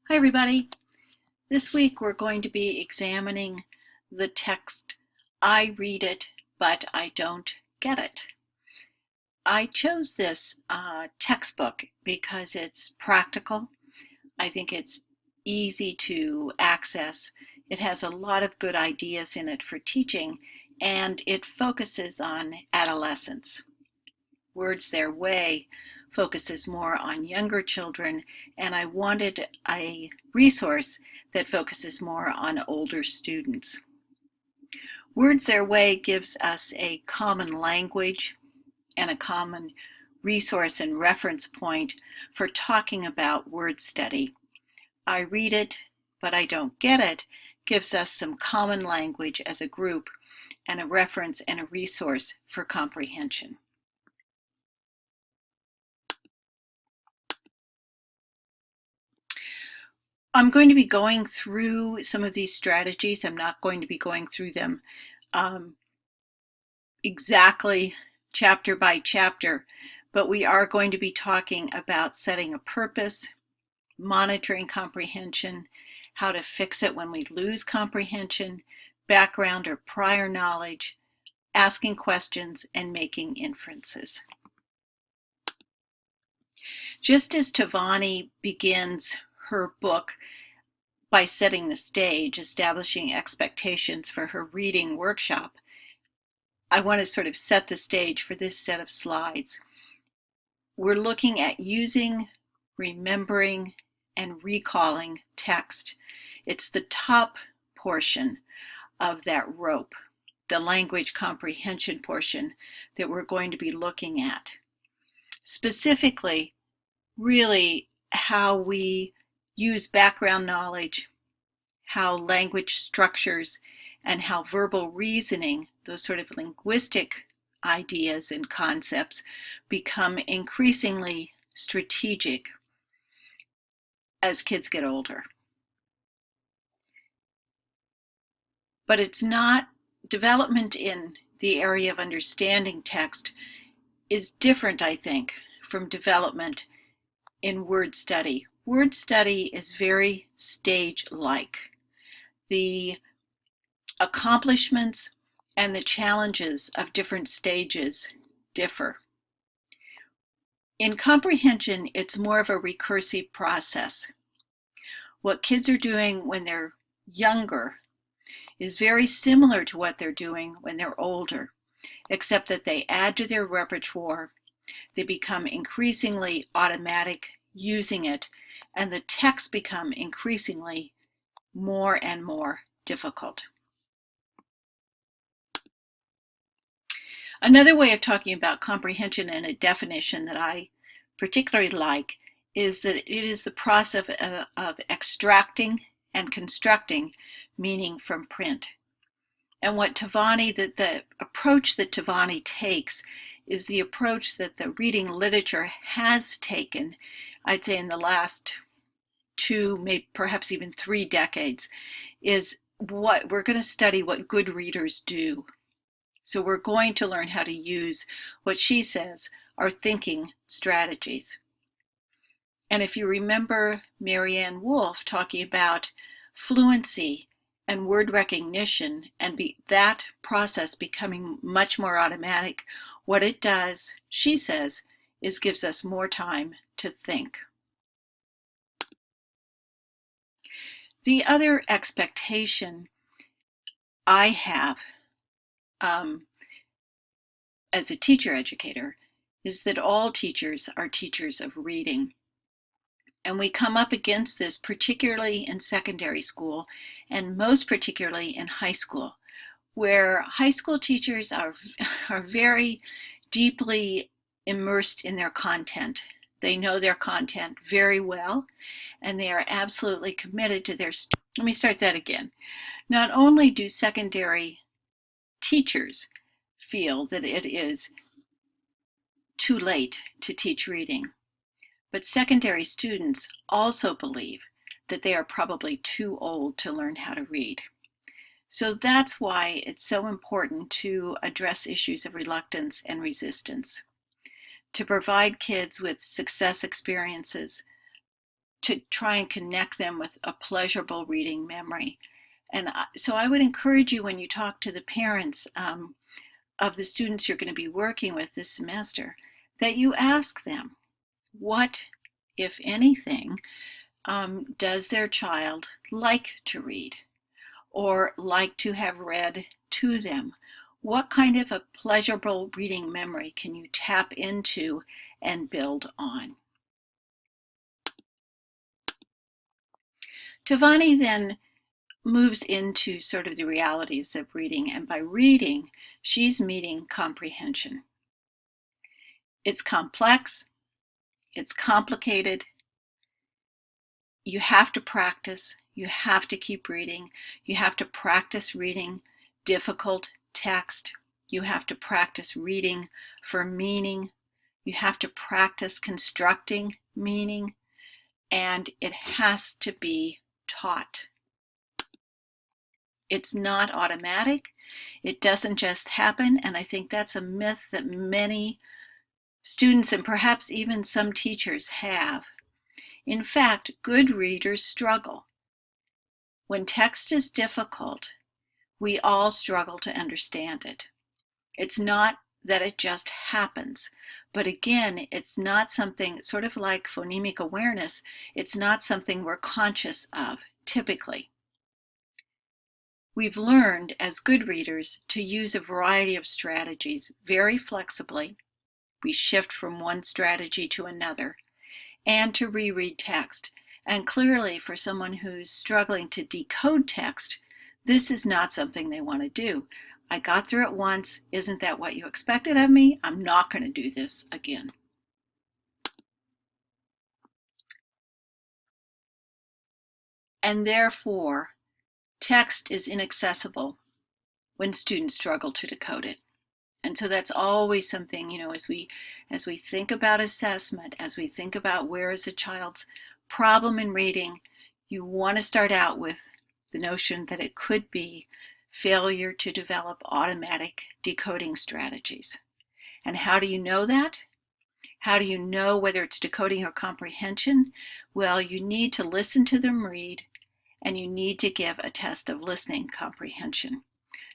Hi everybody. This week we're going to be examining the text I read it, but I don't get it. I chose this textbook because it's practical. I think it's easy to access. It has a lot of good ideas in it for teaching, and it focuses on adolescence. Words Their Way focuses more on younger children, and I wanted a resource that focuses more on older students. Words Their Way gives us a common language and a common resource and reference point for talking about word study. I Read It, but I Don't Get It gives us some common language as a group and a reference and a resource for comprehension. I'm going to be going through some of these strategies. I'm not going to be going through them exactly chapter by chapter, but we are going to be talking about setting a purpose, monitoring comprehension, how to fix it when we lose comprehension, background or prior knowledge, asking questions, and making inferences. Just as Tavani begins her book by setting the stage, establishing expectations for her reading workshop, I want to sort of set the stage for this set of slides. We're looking at using, remembering, and recalling text. It's the top portion of that rope, the language comprehension portion that we're going to be looking at. Specifically, really how we use background knowledge, how language structures, and how verbal reasoning, those sort of linguistic ideas and concepts, become increasingly strategic as kids get older. But it's not development in the area of understanding text is different, I think, from development in word study. Word study is very stage-like. The accomplishments and the challenges of different stages differ. In comprehension, it's more of a recursive process. What kids are doing when they're younger is very similar to what they're doing when they're older, except that they add to their repertoire, they become increasingly automatic using it, and the texts become increasingly more and more difficult. Another way of talking about comprehension and a definition that I particularly like is that it is the process of extracting and constructing meaning from print. And what Tavani, the approach that Tavani takes is the approach that the reading literature has taken, I'd say in the last 2, maybe perhaps even 3 decades, is what we're going to study what good readers do. So we're going to learn how to use what she says are thinking strategies. And if you remember Marianne Wolf talking about fluency and word recognition and that process becoming much more automatic, what it does, she says, is gives us more time to think. The other expectation I have as a teacher educator is that all teachers are teachers of reading. And we come up against this particularly in secondary school and most particularly in high school, where high school teachers are very deeply immersed in their content. They know their content very well, and they are absolutely committed to their students. Let me start that again. Not only do secondary teachers feel that it is too late to teach reading, but secondary students also believe that they are probably too old to learn how to read. So that's why it's so important to address issues of reluctance and resistance, to provide kids with success experiences, to try and connect them with a pleasurable reading memory. And so I would encourage you, when you talk to the parents of the students you're going to be working with this semester, that you ask them, what, if anything, does their child like to read or like to have read to them? What kind of a pleasurable reading memory can you tap into and build on? Tavani then moves into sort of the realities of reading, and by reading, she's meeting comprehension. It's complex, it's complicated. You have to practice, you have to keep reading, you have to practice reading difficult text, you have to practice reading for meaning, you have to practice constructing meaning, and it has to be taught. It's not automatic. It doesn't just happen, and I think that's a myth that many students and perhaps even some teachers have. In fact, good readers struggle. When text is difficult, we all struggle to understand it. It's not that it just happens, but again, it's not something, sort of like phonemic awareness, it's not something we're conscious of typically. We've learned as good readers to use a variety of strategies very flexibly. We shift from one strategy to another, and to reread text. And clearly, for someone who's struggling to decode text, this is not something they want to do. I got through it once. Isn't that what you expected of me? I'm not going to do this again. And therefore, text is inaccessible when students struggle to decode it. And so that's always something, as we think about assessment, as we think about where is a child's problem in reading, you want to start out with the notion that it could be failure to develop automatic decoding strategies. And how do you know that? How do you know whether it's decoding or comprehension? Well, you need to listen to them read, and you need to give a test of listening comprehension.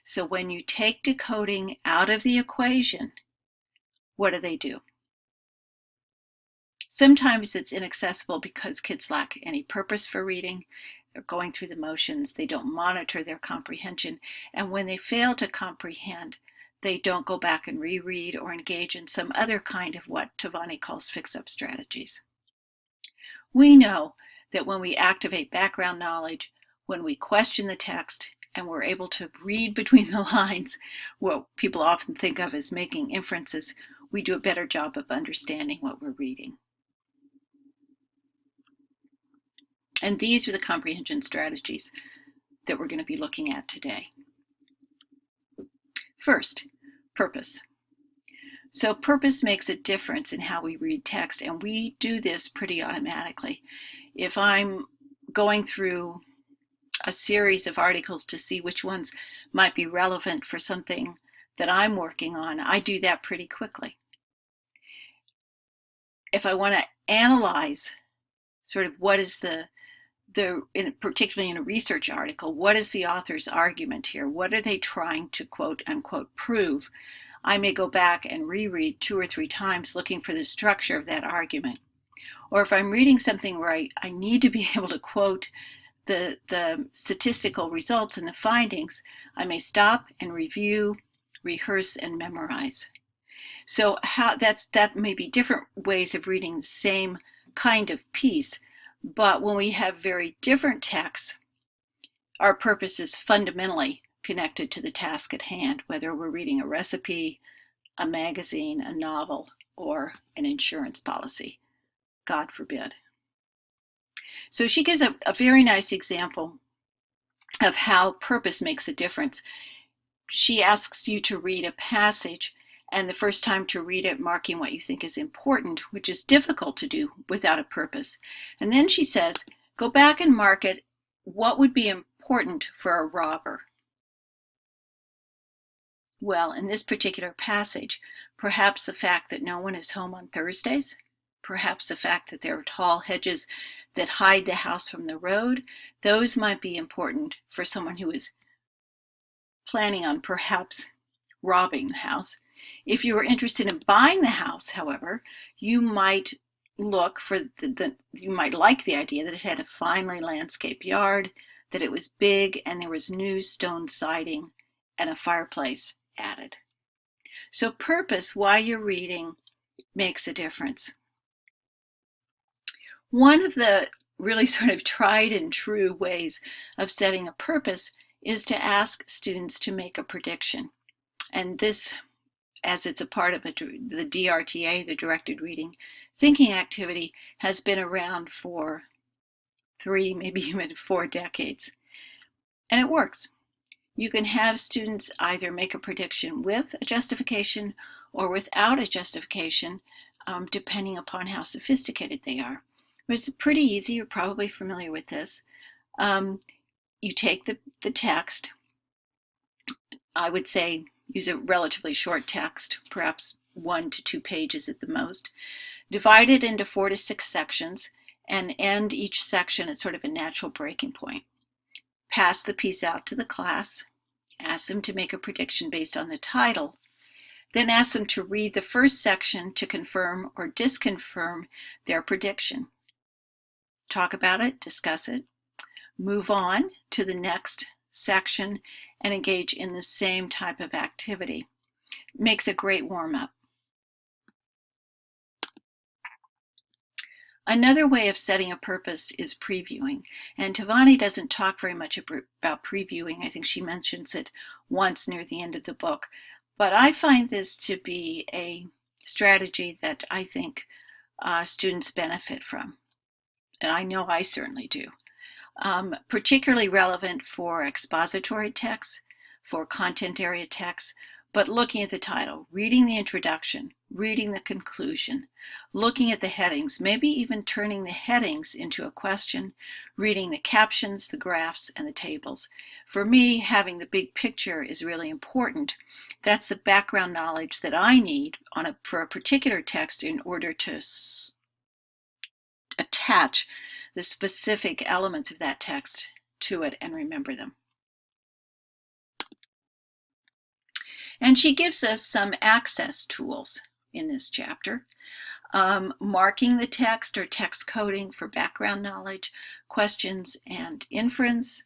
So when you take decoding out of the equation, what do? Sometimes it's inaccessible because kids lack any purpose for reading. They're going through the motions. They don't monitor their comprehension. And when they fail to comprehend, they don't go back and reread or engage in some other kind of what Tavani calls fix-up strategies. We know that when we activate background knowledge, when we question the text, and we're able to read between the lines, what people often think of as making inferences, we do a better job of understanding what we're reading. And these are the comprehension strategies that we're going to be looking at today. First, purpose. So purpose makes a difference in how we read text, and we do this pretty automatically. If I'm going through a series of articles to see which ones might be relevant for something that I'm working on, I do that pretty quickly. If I want to analyze sort of what is particularly in a research article, what is the author's argument here? What are they trying to quote unquote prove? I may go back and reread 2 or 3 times looking for the structure of that argument. Or if I'm reading something where I need to be able to quote the statistical results and the findings, I may stop and review, rehearse, and memorize. So that may be different ways of reading the same kind of piece, but when we have very different texts, our purpose is fundamentally connected to the task at hand, whether we're reading a recipe, a magazine, a novel, or an insurance policy. God forbid. So she gives a very nice example of how purpose makes a difference. She asks you to read a passage, and the first time to read it, marking what you think is important, which is difficult to do without a purpose. And then she says, go back and mark it. What would be important for a robber? Well, in this particular passage, perhaps the fact that no one is home on Thursdays, perhaps the fact that there are tall hedges that hide the house from the road. Those might be important for someone who is planning on perhaps robbing the house. If you were interested in buying the house, however, you might look for you might like the idea that it had a finely landscaped yard, that it was big, and there was new stone siding and a fireplace added. So purpose, while you're reading, makes a difference. One of the really sort of tried and true ways of setting a purpose is to ask students to make a prediction. And this, as it's a part of the DRTA, the Directed Reading Thinking activity, has been around for 3, maybe even 4 decades. And it works. You can have students either make a prediction with a justification or without a justification, depending upon how sophisticated they are. But it's pretty easy. You're probably familiar with this. You take the text. I would say use a relatively short text, perhaps 1 to 2 pages at the most. Divide it into 4 to 6 sections and end each section at sort of a natural breaking point. Pass the piece out to the class. Ask them to make a prediction based on the title. Then ask them to read the first section to confirm or disconfirm their prediction. Talk about it, discuss it. Move on to the next section and engage in the same type of activity. It makes a great warm-up. Another way of setting a purpose is previewing. And Tavani doesn't talk very much about previewing. I think she mentions it once near the end of the book. But I find this to be a strategy that I think students benefit from. And I know I certainly do. Particularly relevant for expository texts, for content area texts, but looking at the title, reading the introduction, reading the conclusion, looking at the headings, maybe even turning the headings into a question, reading the captions, the graphs, and the tables. For me, having the big picture is really important. That's the background knowledge that I need for a particular text in order to attach the specific elements of that text to it and remember them. And she gives us some access tools in this chapter. Marking the text or text coding for background knowledge, questions and inference,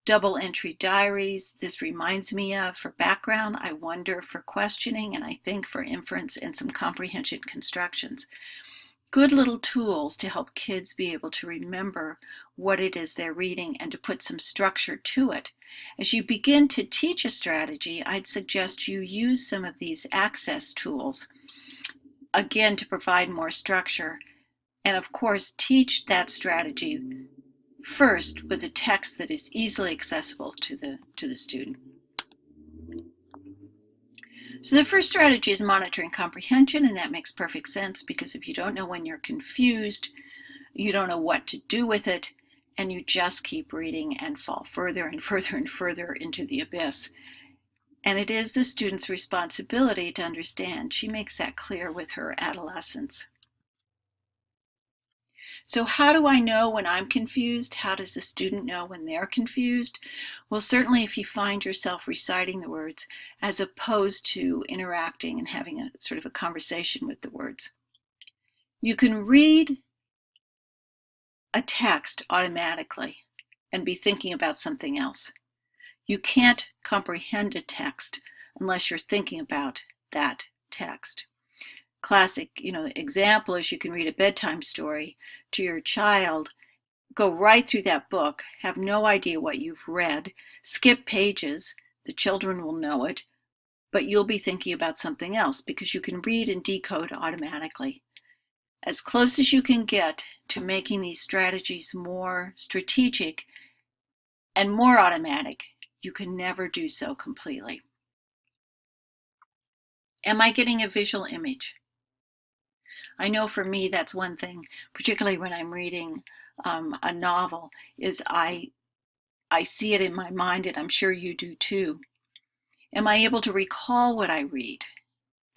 double entry diaries. This reminds me of, for background, I wonder, for questioning, and I think for inference, and some comprehension constructions. Good little tools to help kids be able to remember what it is they're reading and to put some structure to it. As you begin to teach a strategy, I'd suggest you use some of these access tools, again, to provide more structure. And of course, teach that strategy first with a text that is easily accessible to the student. So the first strategy is monitoring comprehension, and that makes perfect sense because if you don't know when you're confused, you don't know what to do with it, and you just keep reading and fall further and further and further into the abyss. And it is the student's responsibility to understand. She makes that clear with her adolescence. So how do I know when I'm confused? How does the student know when they're confused? Well, certainly if you find yourself reciting the words as opposed to interacting and having a sort of a conversation with the words. You can read a text automatically and be thinking about something else. You can't comprehend a text unless you're thinking about that text. Classic, example is you can read a bedtime story to your child, go right through that book, have no idea what you've read, skip pages, the children will know it, but you'll be thinking about something else because you can read and decode automatically. As close as you can get to making these strategies more strategic and more automatic, you can never do so completely. Am I getting a visual image? I know for me that's one thing, particularly when I'm reading a novel, is I see it in my mind, and I'm sure you do too. Am I able to recall what I read?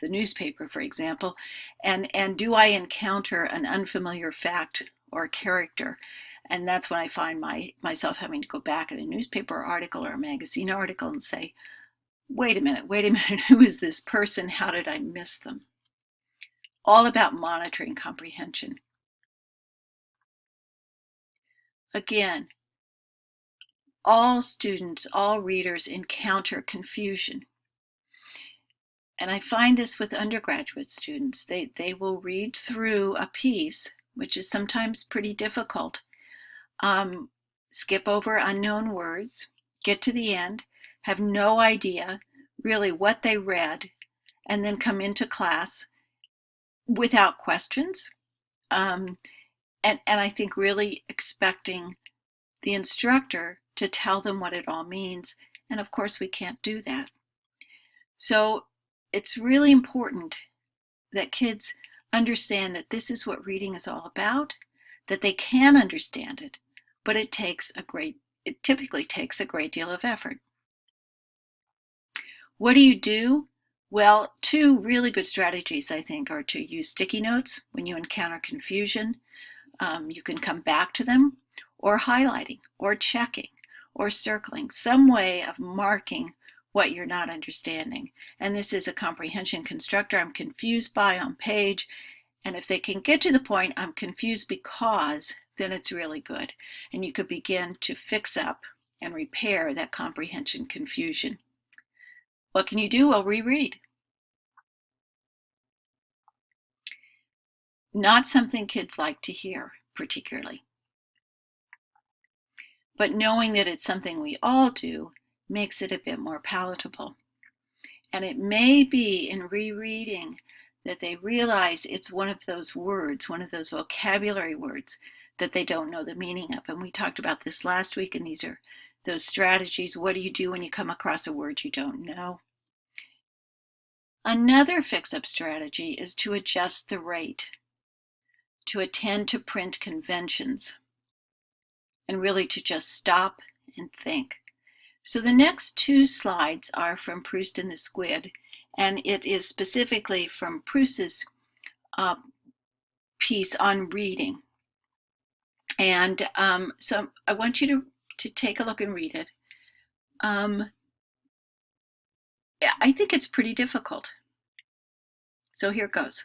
The newspaper, for example, and do I encounter an unfamiliar fact or a character. And that's when I find myself having to go back at a newspaper article or a magazine article and say, wait a minute, who is this person? How did I miss them? All about monitoring comprehension. Again, all students, all readers encounter confusion. And I find this with undergraduate students. They will read through a piece, which is sometimes pretty difficult, skip over unknown words, get to the end, have no idea really what they read, and then come into class without questions. And I think really expecting the instructor to tell them what it all means. And of course, we can't do that. So it's really important that kids understand that this is what reading is all about, that they can understand it, but it typically takes a great deal of effort. What do you do? Well, two really good strategies, I think, are to use sticky notes when you encounter confusion. You can come back to them, or highlighting, or checking, or circling, some way of marking what you're not understanding. And this is a comprehension constructor I'm confused by on page. And if they can get to the point, I'm confused because, then it's really good. And you could begin to fix up and repair that comprehension confusion. What can you do? Well, reread. Not something kids like to hear, particularly. But knowing that it's something we all do makes it a bit more palatable. And it may be in rereading that they realize it's one of those words, one of those vocabulary words that they don't know the meaning of. And we talked about this last week, and these are those strategies. What do you do when you come across a word you don't know? Another fix-up strategy is to adjust the rate, to attend to print conventions, and really to just stop and think. So the next two slides are from Proust and the Squid, and it is specifically from Proust's piece on reading. And so I want you to take a look and read it. I think it's pretty difficult. So here it goes.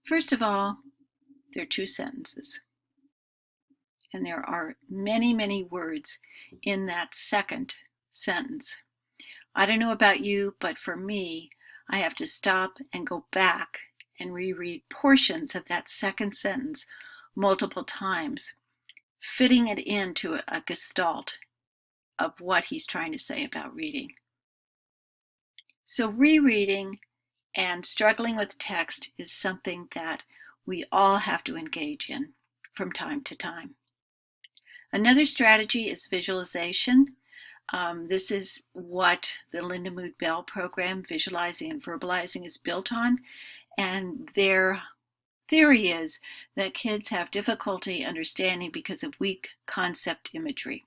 First of all, there are two sentences. And there are many, many words in that second sentence. I don't know about you, but for me, I have to stop and go back and reread portions of that second sentence multiple times, fitting it into a gestalt of what he's trying to say about reading. So rereading and struggling with text is something that we all have to engage in from time to time. Another strategy is visualization. This is what the Linda Mood Bell program, Visualizing and Verbalizing, is built on. And their theory is that kids have difficulty understanding because of weak concept imagery,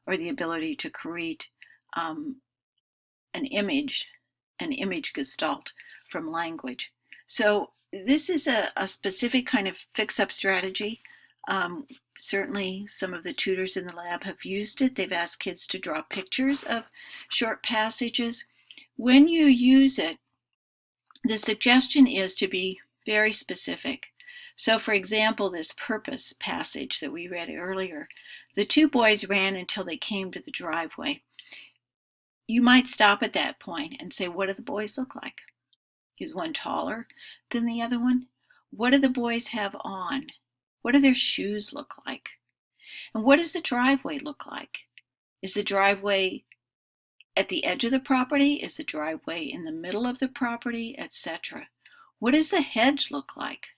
or the ability to create an image gestalt from language. So this is a specific kind of fix-up strategy. Certainly some of the tutors in the lab have used it. They've asked kids to draw pictures of short passages. When you use it, the suggestion is to be very specific. So for example, this purpose passage that we read earlier, The two boys ran until they came to the driveway. You might stop at that point and say, what do the boys look like? Is one taller than the other one? What do the boys have on? What do their shoes look like? And what does the driveway look like? Is the driveway at the edge of the property? Is the driveway in the middle of the property, etc.? What does the hedge look like?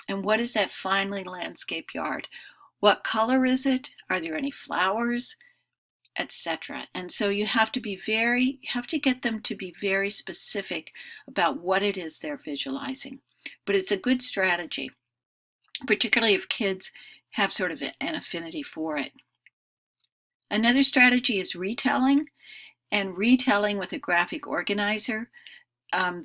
And what is that finely landscaped yard? What color is it? Are there any flowers, etc.? And so you have to get them to be very specific about what it is they're visualizing. But it's a good strategy, particularly if kids have sort of an affinity for it. Another strategy is retelling, and retelling with a graphic organizer.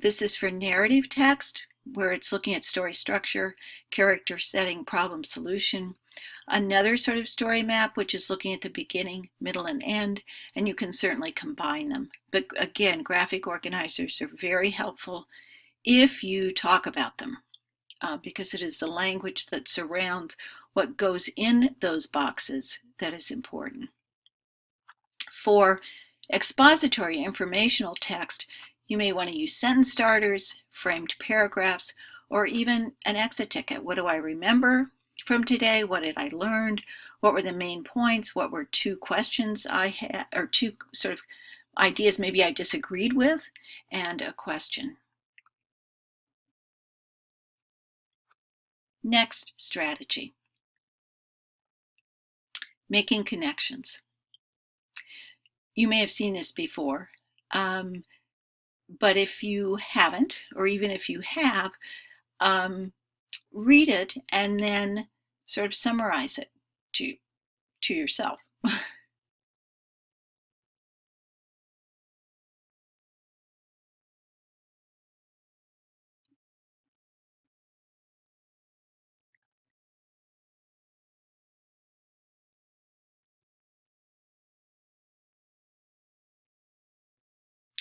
This is for narrative text, where it's looking at story structure, character setting, problem solution. Another sort of story map, which is looking at the beginning, middle, and end, and you can certainly combine them. But again, graphic organizers are very helpful if you talk about them, because it is the language that surrounds what goes in those boxes that is important. For expository informational text, you may want to use sentence starters, framed paragraphs, or even an exit ticket. What do I remember from today? What did I learn? What were the main points? What were two questions I had, or two sort of ideas maybe I disagreed with, and a question. Next strategy, making connections. You may have seen this before, but if you haven't, or even if you have, read it and then sort of summarize it to yourself.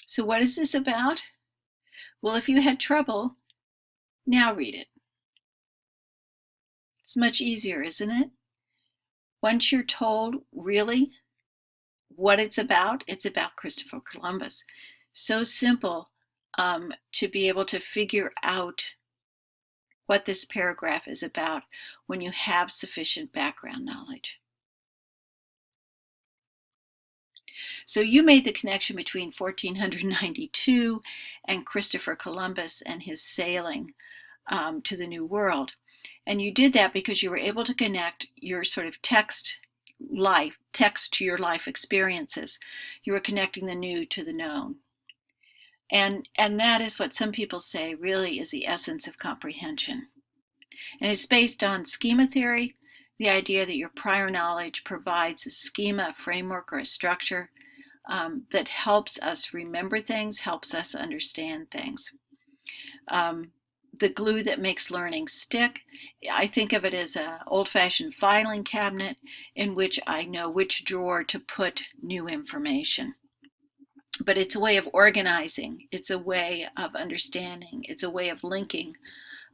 So what is this about? Well, if you had trouble, now read it. It's much easier, isn't it? Once you're told really what it's about Christopher Columbus. So simple to be able to figure out what this paragraph is about when you have sufficient background knowledge. So you made the connection between 1492 and Christopher Columbus and his sailing to the New World. And you did that because you were able to connect your sort of text to your life experiences. You were connecting the new to the known. And that is what some people say really is the essence of comprehension. And it's based on schema theory, the idea that your prior knowledge provides a schema, a framework, or a structure that helps us remember things, helps us understand things. The glue that makes learning stick, I think of it as an old-fashioned filing cabinet in which I know which drawer to put new information. But it's a way of organizing, it's a way of understanding, it's a way of linking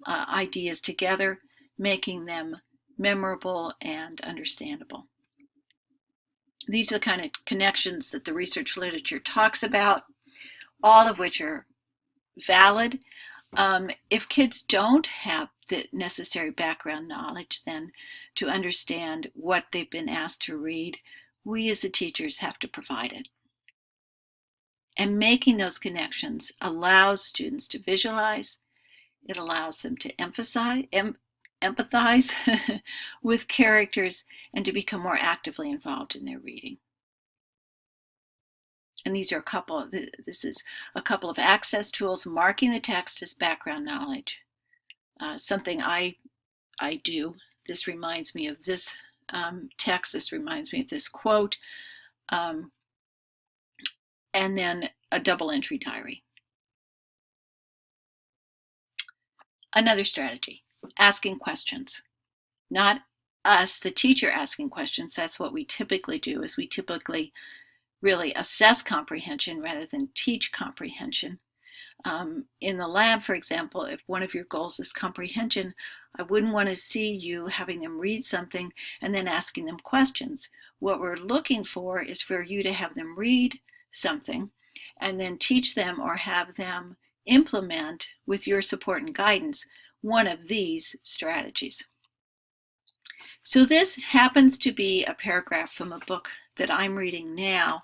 ideas together, making them memorable and understandable. These are the kind of connections that the research literature talks about, all of which are valid. If kids don't have the necessary background knowledge then to understand what they've been asked to read, we as the teachers have to provide it. And making those connections allows students to visualize. It allows them to empathize with characters and to become more actively involved in their reading. And this is a couple of access tools, marking the text as background knowledge. Something I do. This reminds me of this text. This reminds me of this quote. And then a double entry diary. Another strategy, asking questions. Not us, the teacher, asking questions. That's what we typically do, is we typically really assess comprehension rather than teach comprehension. In the lab, for example, if one of your goals is comprehension, I wouldn't want to see you having them read something and then asking them questions. What we're looking for is for you to have them read something and then teach them or have them implement, with your support and guidance, one of these strategies. So this happens to be a paragraph from a book that I'm reading now,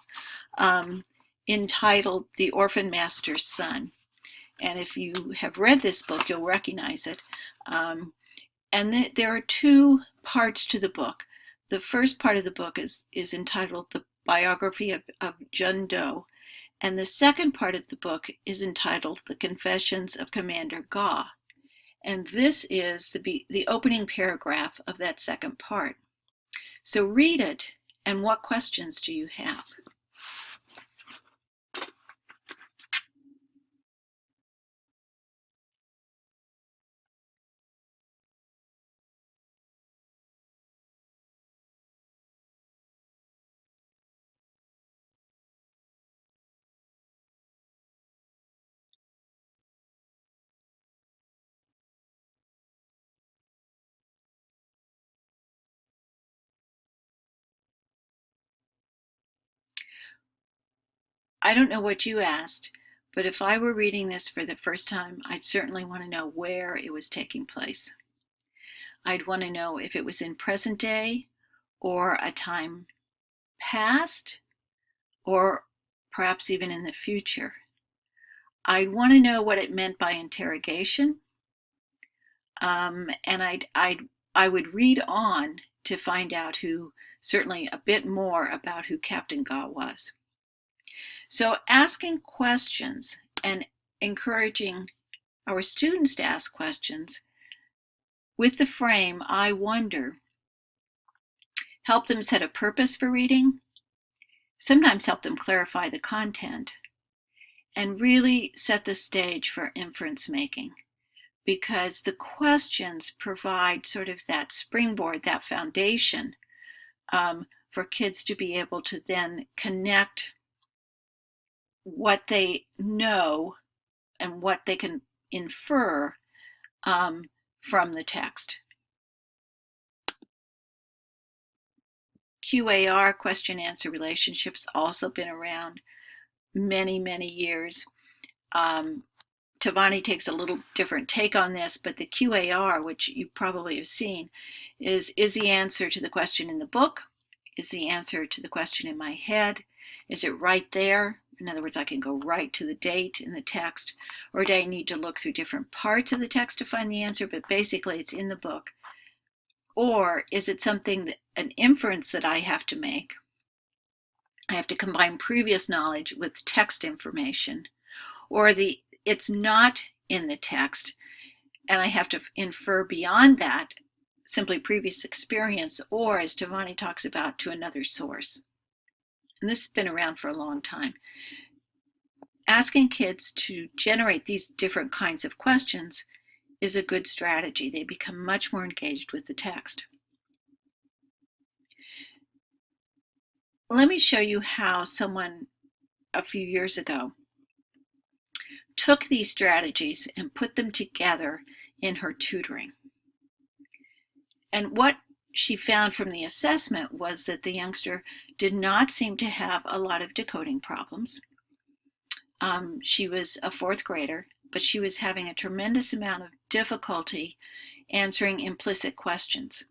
entitled The Orphan Master's Son. And if you have read this book, you'll recognize it. And there are two parts to the book. The first part of the book is entitled The Biography of Jun Do, and the second part of the book is entitled The Confessions of Commander Ga. And this is the opening paragraph of that second part. So read it, and what questions do you have? I don't know what you asked, but if I were reading this for the first time, I'd certainly want to know where it was taking place. I'd want to know if it was in present day or a time past or perhaps even in the future. I'd want to know what it meant by interrogation, and I would read on to find out certainly a bit more about who Captain Ga was. So asking questions and encouraging our students to ask questions with the frame, I wonder, help them set a purpose for reading, sometimes help them clarify the content, and really set the stage for inference making, because the questions provide sort of that springboard, that foundation, for kids to be able to then connect what they know and what they can infer from the text. QAR, question answer relationships, also been around many, many years. Tavani takes a little different take on this, but the QAR, which you probably have seen, is the answer to the question in the book? Is the answer to the question in my head? Is it right there? In other words, I can go right to the date in the text, or do I need to look through different parts of the text to find the answer, but basically it's in the book? Or is it something, an inference that I have to make? I have to combine previous knowledge with text information, or it's not in the text and I have to infer beyond that simply previous experience, or, as Tavani talks about, to another source. And this has been around for a long time. Asking kids to generate these different kinds of questions is a good strategy. They become much more engaged with the text. Let me show you how someone a few years ago took these strategies and put them together in her tutoring. And what she found from the assessment was that the youngster did not seem to have a lot of decoding problems. She was a fourth grader, but she was having a tremendous amount of difficulty answering implicit questions.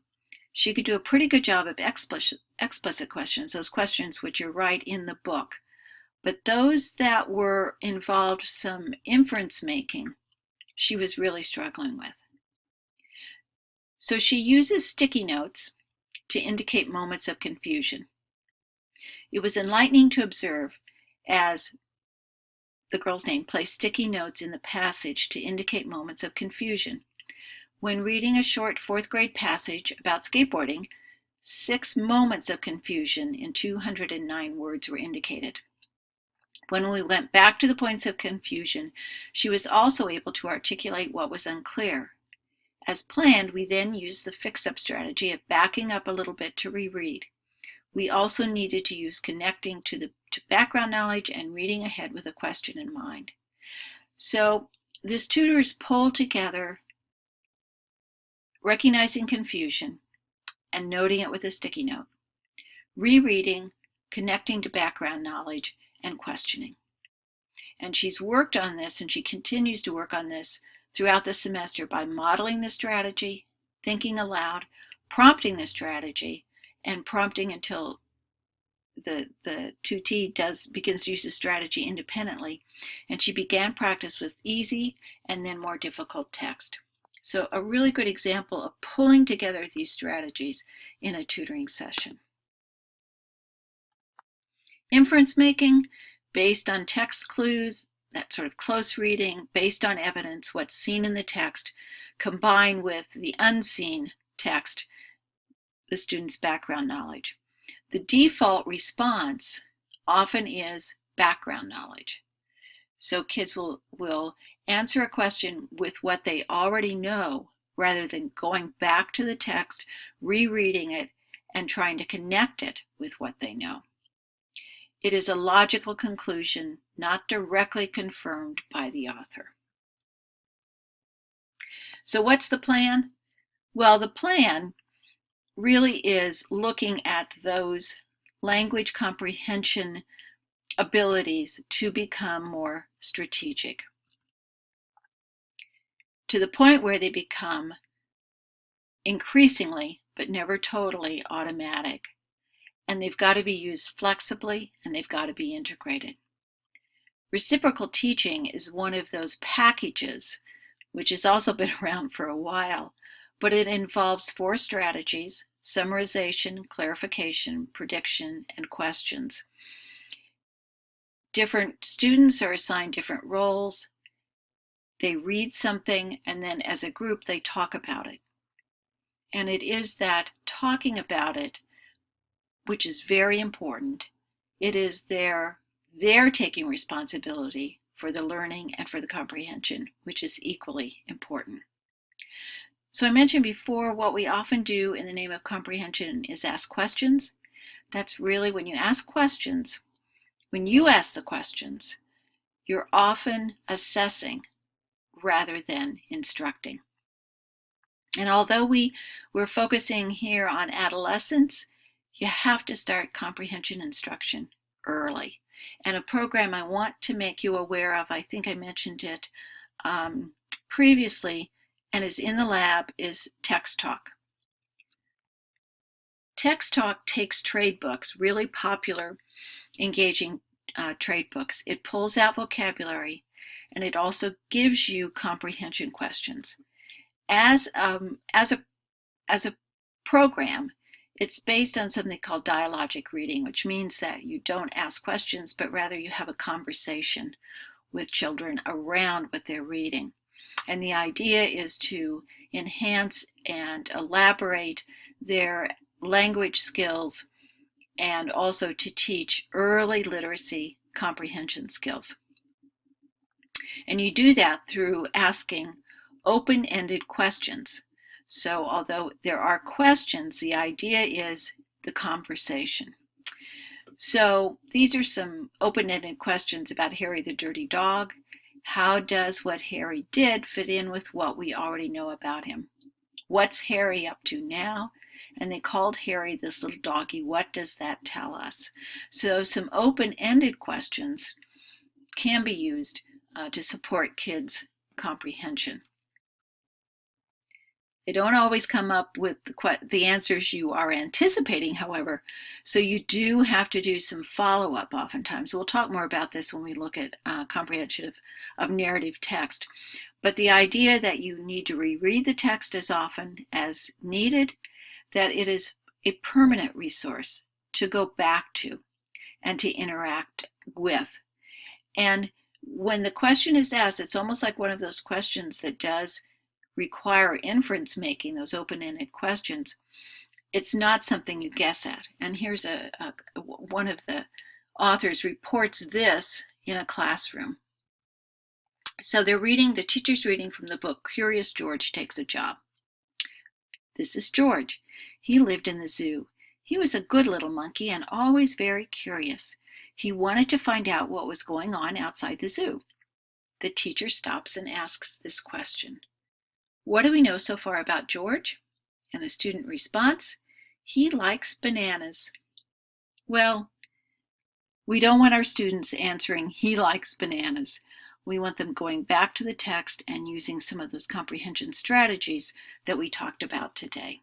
She could do a pretty good job of explicit questions, those questions which are right in the book. But those that involved some inference making, she was really struggling with. So she uses sticky notes to indicate moments of confusion. It was enlightening to observe as the girl's name placed sticky notes in the passage to indicate moments of confusion. When reading a short fourth grade passage about skateboarding, 6 moments of confusion in 209 words were indicated. When we went back to the points of confusion, she was also able to articulate what was unclear. As planned, we then used the fix-up strategy of backing up a little bit to reread. We also needed to use connecting to background knowledge and reading ahead with a question in mind. So this tutor is pulled together, recognizing confusion and noting it with a sticky note, rereading, connecting to background knowledge, and questioning. And she's worked on this, and she continues to work on this throughout the semester by modeling the strategy, thinking aloud, prompting the strategy, and prompting until the tutee begins to use the strategy independently. And she began practice with easy and then more difficult text. So a really good example of pulling together these strategies in a tutoring session. Inference making based on text clues, that sort of close reading, based on evidence, what's seen in the text, combined with the unseen text, the student's background knowledge. The default response often is background knowledge. So kids will answer a question with what they already know rather than going back to the text, rereading it, and trying to connect it with what they know. It is a logical conclusion, not directly confirmed by the author. So what's the plan? Well, the plan really is looking at those language comprehension abilities to become more strategic, to the point where they become increasingly, but never totally, automatic. And they've got to be used flexibly, and they've got to be integrated. Reciprocal teaching is one of those packages, which has also been around for a while, but it involves 4 strategies: summarization, clarification, prediction, and questions. Different students are assigned different roles. They read something, and then as a group, they talk about it. And it is that talking about it which is very important. It is they're taking responsibility for the learning and for the comprehension, which is equally important. So I mentioned before, what we often do in the name of comprehension is ask questions. That's really when you ask questions, when you ask the questions, you're often assessing rather than instructing. And although we're focusing here on adolescence, you have to start comprehension instruction early. And a program I want to make you aware of, I think I mentioned it previously, and is in the lab, is Text Talk. Text Talk takes trade books, really popular, engaging trade books. It pulls out vocabulary, and it also gives you comprehension questions. As a program, it's based on something called dialogic reading, which means that you don't ask questions, but rather you have a conversation with children around what they're reading. And the idea is to enhance and elaborate their language skills and also to teach early literacy comprehension skills. And you do that through asking open-ended questions. So although there are questions, the idea is the conversation. So these are some open-ended questions about Harry the Dirty Dog. How does what Harry did fit in with what we already know about him? What's Harry up to now? And they called Harry this little doggy. What does that tell us? So some open-ended questions can be used to support kids' comprehension. They don't always come up with the answers you are anticipating, however, so you do have to do some follow-up oftentimes. We'll talk more about this when we look at comprehension of narrative text. But the idea that you need to reread the text as often as needed, that it is a permanent resource to go back to and to interact with. And when the question is asked, it's almost like one of those questions that does require inference making, those open-ended questions. It's not something you guess at. And here's one of the authors reports this in a classroom. So the teacher's reading from the book Curious George Takes a Job. This is George. He lived in the zoo. He was a good little monkey and always very curious. He wanted to find out what was going on outside the zoo. the teacher stops and asks this question. What do we know so far about George? And the student responds, he likes bananas. Well, we don't want our students answering, he likes bananas. We want them going back to the text and using some of those comprehension strategies that we talked about today.